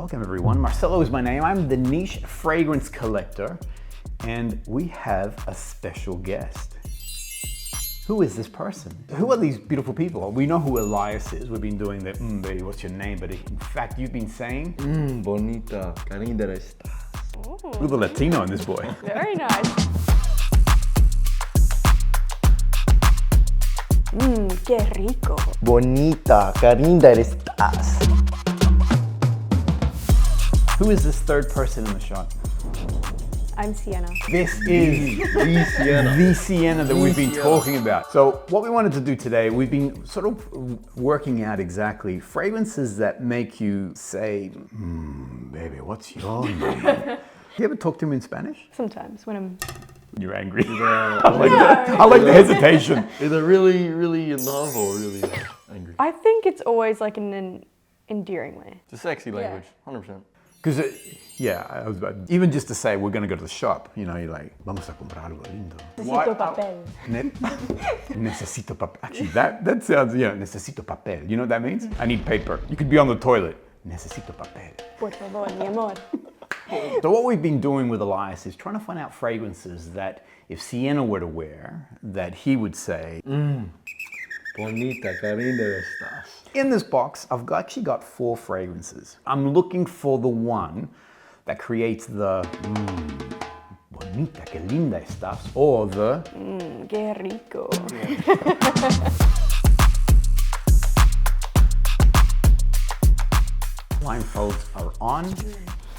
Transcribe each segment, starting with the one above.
Welcome everyone, Marcelo is my name. I'm the niche fragrance collector and we have a special guest. Who is this person? Who are these beautiful people? We know who Elias is. We've been doing the, baby, what's your name? But in fact, you've been saying, bonita, qué linda estás. A little Latino in this boy. Very nice. Qué rico. Bonita, qué linda estás. Who is this third person in the shot? I'm Sienna. This is The Sienna. the Sienna that we've been talking about. So what we wanted to do today, we've been sort of working out exactly fragrances that make you say, baby, what's your name? You ever talk to him in Spanish? Sometimes when I'm... You're angry. I like the hesitation. Either really in love or really angry. I think it's always like in an endearing way. It's a sexy language, 100%. Because, I was about, even just to say we're going to go to the shop, you know, you're like, vamos a comprar algo lindo. Necesito papel. Necesito papel. Actually, that sounds, necesito papel. You know what that means? I need paper. You could be on the toilet. Necesito papel. Por favor, mi amor. So what we've been doing with Elias is trying to find out fragrances that if Sienna were to wear, that he would say, Bonita, qué linda estás. in this box, I've actually got 4 fragrances. I'm looking for the one that creates the bonita, que linda estás, or the Qué rico. blindfolds are on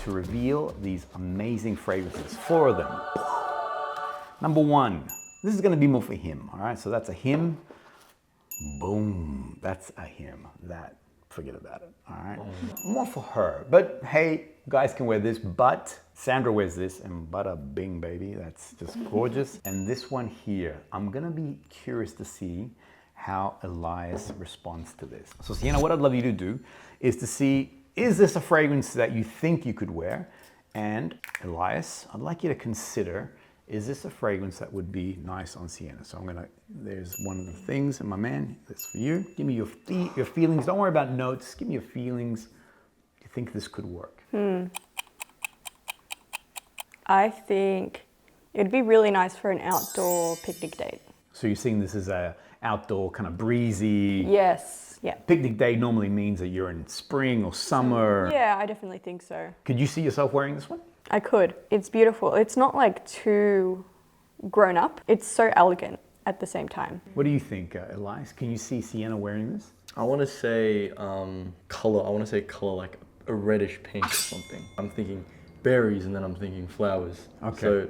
to reveal these amazing fragrances. 4 of them. Number 1, this is gonna be more for him, all right? So that's a him. Boom, that's a him. That, forget about it, all right? More for her, but hey, guys can wear this, but Sandra wears this, and bada bing, baby, that's just gorgeous. And this one here, I'm gonna be curious to see how Elias responds to this. So Sienna, what I'd love you to do is to see, is this a fragrance that you think you could wear? And Elias, I'd like you to consider, is this a fragrance that would be nice on Sienna? So I'm gonna, there's one of the things, and my man, that's for you. Give me your feelings. Don't worry about notes. Give me your feelings. Do you think this could work? I think it'd be really nice for an outdoor picnic date. So you're seeing this as a outdoor kind of breezy. Yes, yeah. Picnic day normally means that you're in spring or summer. Yeah, I definitely think so. Could you see yourself wearing this one? I could. It's beautiful. It's not like too grown up. It's so elegant at the same time. What do you think, Elias? Can you see Sienna wearing this? I want to say color. I want to say color like a reddish pink or something. I'm thinking berries and then I'm thinking flowers. Okay. So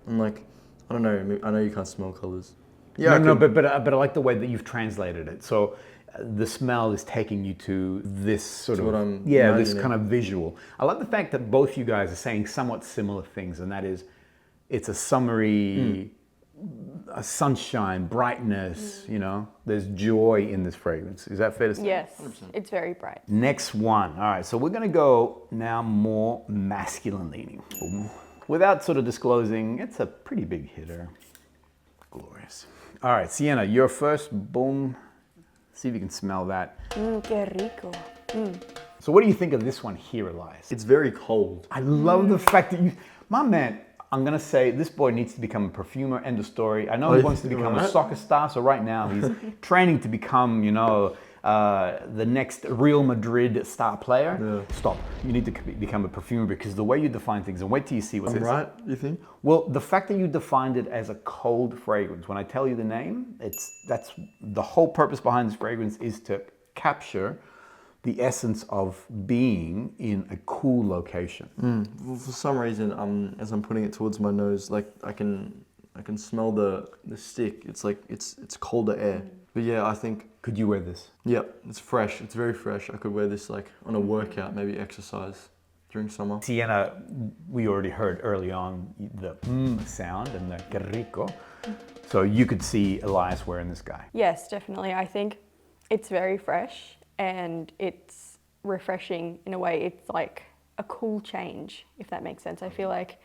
I'm like, I don't know. I know you can't smell colors. Yeah, but I like the way that you've translated it. So the smell is taking you to this sort of, what I'm this imagining. kind of visual. I like the fact that both you guys are saying somewhat similar things, and that is, it's a summery, a sunshine, brightness, you know, there's joy in this fragrance. Is that fair to say? Yes, it's very bright. Next one. All right, so we're gonna go now more masculine leaning. Without sort of disclosing, it's a pretty big hitter. Glorious. All right, Sienna, you're first. Boom. See if you can smell that. Qué rico. So what do you think of this one here, Elias? It's very cold. I love the fact that you, my man, I'm gonna say this boy needs to become a perfumer, end of story. I know he wants to become a soccer star, so right now he's training to become, you know, the next Real Madrid star player. Yeah. Stop. You need to become a perfumer because the way you define things, and wait till you see what's I'm right, you think? Well, the fact that you defined it as a cold fragrance, when I tell you the name, that's the whole purpose behind this fragrance is to capture the essence of being in a cool location. Well, for some reason, as I'm putting it towards my nose, like I can smell the stick. It's like it's colder air. But yeah, I think. Could you wear this? Yeah, it's fresh. It's very fresh. I could wear this like on a workout, maybe exercise during summer. Sienna, we already heard early on the sound and the que rico. So you could see Elias wearing this guy. Yes, definitely. I think it's very fresh and it's refreshing in a way. It's like a cool change, if that makes sense. I feel like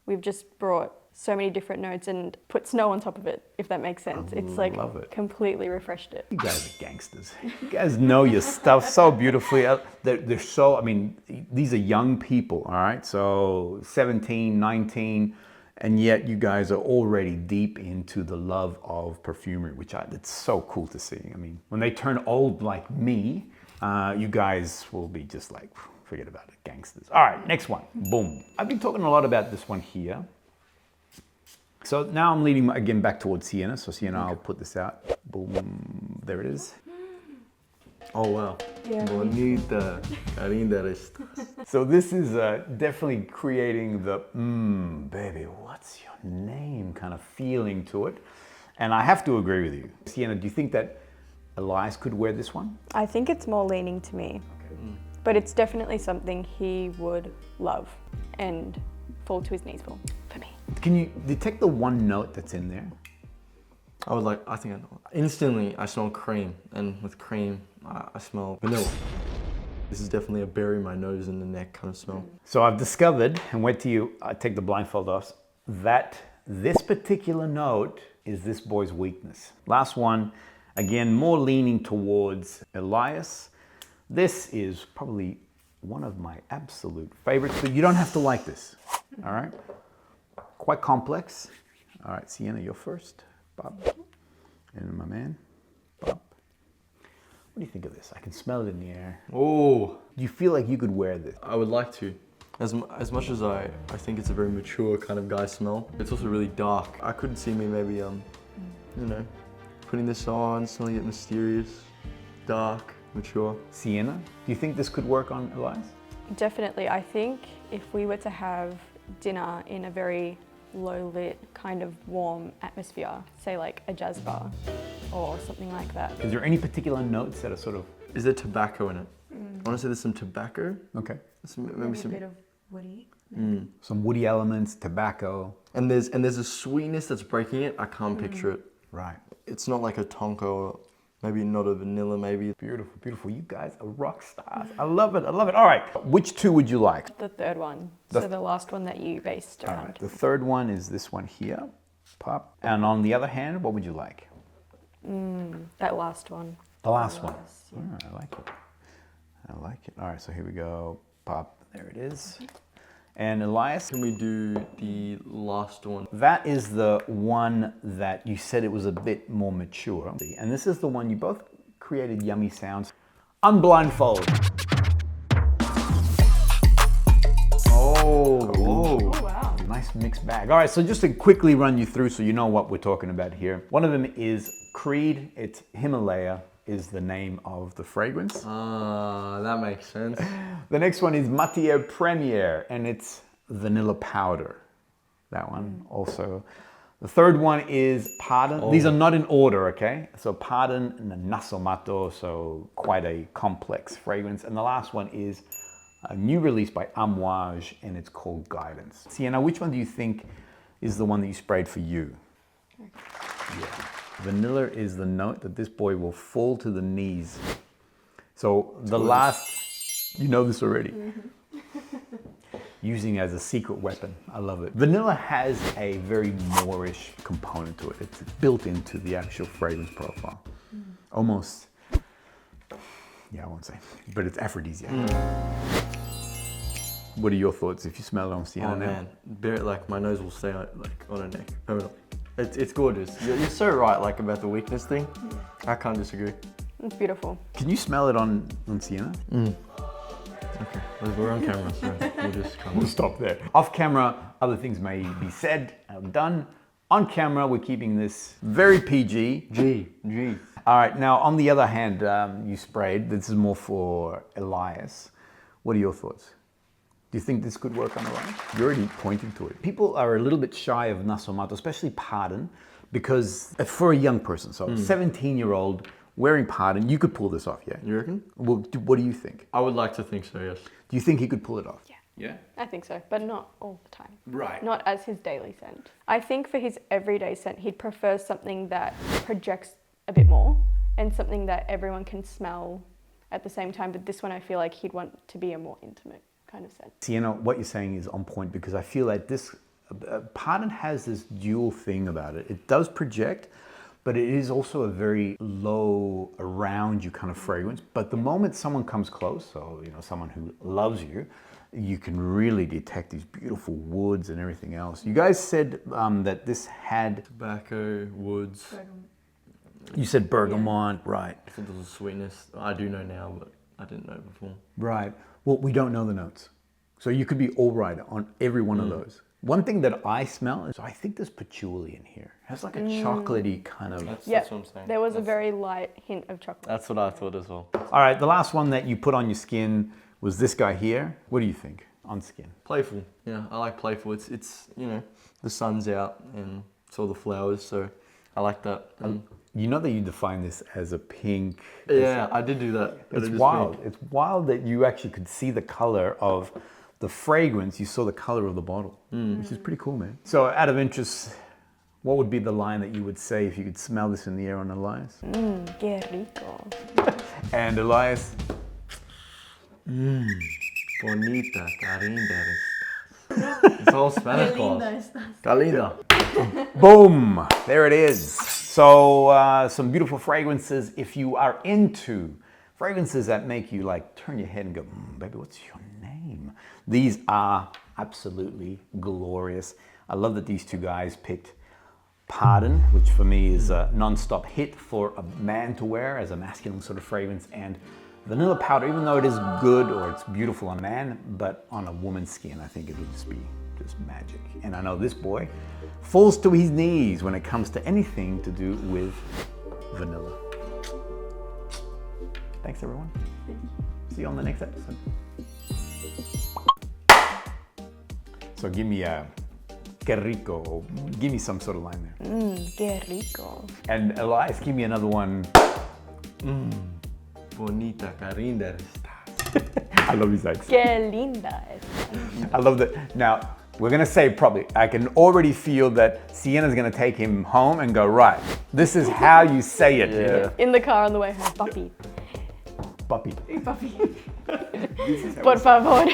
we've just brought so many different notes and put snow on top of it, if that makes sense. It's like love it. completely refreshed it. You guys are gangsters. You guys know your stuff so beautifully. They're so, I mean, these are young people, all right? So 17, 19, and yet you guys are already deep into the love of perfumery, which it's so cool to see. I mean, when they turn old like me, you guys will be just like, forget about it, gangsters. All right, next one, boom. I've been talking a lot about this one here. So now I'm leading again back towards Sienna. So Sienna, I'll put this out. Boom, there it is. Oh wow. Yeah. Bonita. Carinda. So this is definitely creating the, baby, what's your name kind of feeling to it. And I have to agree with you. Sienna, do you think that Elias could wear this one? I think it's more leaning to me, but it's definitely something he would love and fall to his knees for me. Can you detect the one note that's in there? I think I know. Instantly, I smell cream, and with cream, I smell vanilla. This is definitely a bury my nose in the neck kind of smell. So I've discovered, and wait till you take the blindfold off, that this particular note is this boy's weakness. Last one, again, more leaning towards Elias. This is probably one of my absolute favorites, but you don't have to like this, all right? Quite complex. All right, Sienna, you're first. Bob. And my man, Bob. What do you think of this? I can smell it in the air. Oh, Do you feel like you could wear this? I would like to. As much as I think it's a very mature kind of guy smell, it's also really dark. I could see me maybe, you know, putting this on, smelling it mysterious, dark, mature. Sienna, do you think this could work on Elias? Definitely. I think if we were to have dinner in a very low lit, kind of warm atmosphere, say like a jazz bar or something like that. Is there any particular notes that are sort of... Is there tobacco in it? I want to say there's some tobacco. Okay. Maybe some. a bit of woody. Some woody elements, tobacco. And there's a sweetness that's breaking it. I can't picture it. Right. It's not like a tonka, or maybe not a vanilla, maybe. Beautiful, beautiful. You guys are rock stars. I love it, I love it. All right, which two would you like? The third one. The- So the last one that you based All around. right, the third one is this one here. Pop. And on the other hand, what would you like? That last one. The last one. Elias, yeah. All right, I like it. I like it. All right, so here we go. Pop. There it is. And Elias, Can we do the last one? that is the one that you said it was a bit more mature. And this is the one you both created yummy sounds. Unblindfold. Oh, Oh wow. Nice mixed bag. All right, so just to quickly run you through so you know what we're talking about here. One of them is Creed. It's Himalaya is the name of the fragrance. Ah, that makes sense. The next one is Matiere Premiere, and it's vanilla powder. That one also. The third one is Pardon. These are not in order, okay? So Pardon and NASOMATTO, so quite a complex fragrance. And the last one is a new release by AMOUAGE, and it's called Guidance. Sienna, which one do you think is the one that you sprayed for you? Yeah. Vanilla is the note that this boy will fall to the knees. So the last, you know this already. Using as a secret weapon. I love it. Vanilla has a very Moorish component to it. It's built into the actual fragrance profile. Almost, yeah, I won't say, but it's aphrodisiac. What are your thoughts if you smell it on Sienna Oh now? man, like my nose will stay like on her neck. Permanently. It's gorgeous. You're so right, like about the weakness thing. I can't disagree. It's beautiful. Can you smell it on Sienna? Okay, we're on camera, so we'll just come We'll on. stop there. Off camera, other things may be said and done. On camera, we're keeping this very PG. G. All right, now on the other hand, you sprayed. This is more for Elias. What are your thoughts? Do you think this could work on Elias? You're already pointing to it. People are a little bit shy of NASOMATTO, especially Pardon, because for a young person, so 17-year-old wearing Pardon, you could pull this off, yeah? You reckon? Well, what do you think? I would like to think so, yes. Do you think he could pull it off? Yeah. Yeah? I think so, but not all the time. Right. Not as his daily scent. I think for his everyday scent, he'd prefer something that projects a bit more and something that everyone can smell at the same time. But this one, I feel like he'd want to be a more intimate kind of scent. Sienna, what you're saying is on point because I feel like this Pardon has this dual thing about it. It does project, but it is also a very low around you kind of fragrance. But the moment someone comes close, so you know, someone who loves you, you can really detect these beautiful woods and everything else. You guys said that this had Tobacco, woods. You said bergamot, right? I think there's a sweetness. I do know now, but I didn't know before. Right. Well, we don't know the notes. So you could be all right on every one of those. One thing that I smell is, I think there's patchouli in here. It has like a chocolatey kind of... That's Yep. what I'm saying. There was a very light hint of chocolate. That's what I thought as well. All right, the last one that you put on your skin was this guy here. What do you think on skin? Playful. Yeah, I like playful. It's you know, the sun's out and it's all the flowers, so I like that. You know that you define this as a pink. Yeah, I did do that. but It's it just wild. made- It's wild that you actually could see the color of the fragrance. You saw the color of the bottle, which is pretty cool, man. So out of interest, what would be the line that you would say if you could smell this in the air on Elias? Que rico. And Elias? Bonita, carinda. It's all Spanish calls. Calinda. Boom! There it is. So some beautiful fragrances. If you are into fragrances that make you like turn your head and go, baby, what's your name? These are absolutely glorious. I love that these two guys picked Pardon, which for me is a non-stop hit for a man to wear as a masculine sort of fragrance, and Vanilla Powder, even though it is good or it's beautiful on a man, but on a woman's skin, I think it would just be just magic. And I know this boy falls to his knees when it comes to anything to do with vanilla. Thanks, everyone. See you on the next episode. So give me a que rico, or give me some sort of line there. Que rico. And Elias, give me another one. Bonita, carinda. I love his accent. Que linda. I love that. Now, we're gonna say probably, I can already feel that Sienna's gonna take him home and go, right, this is how you say it. Yeah. In the car on the way home. Papi. Puppy. Papi. Por favor.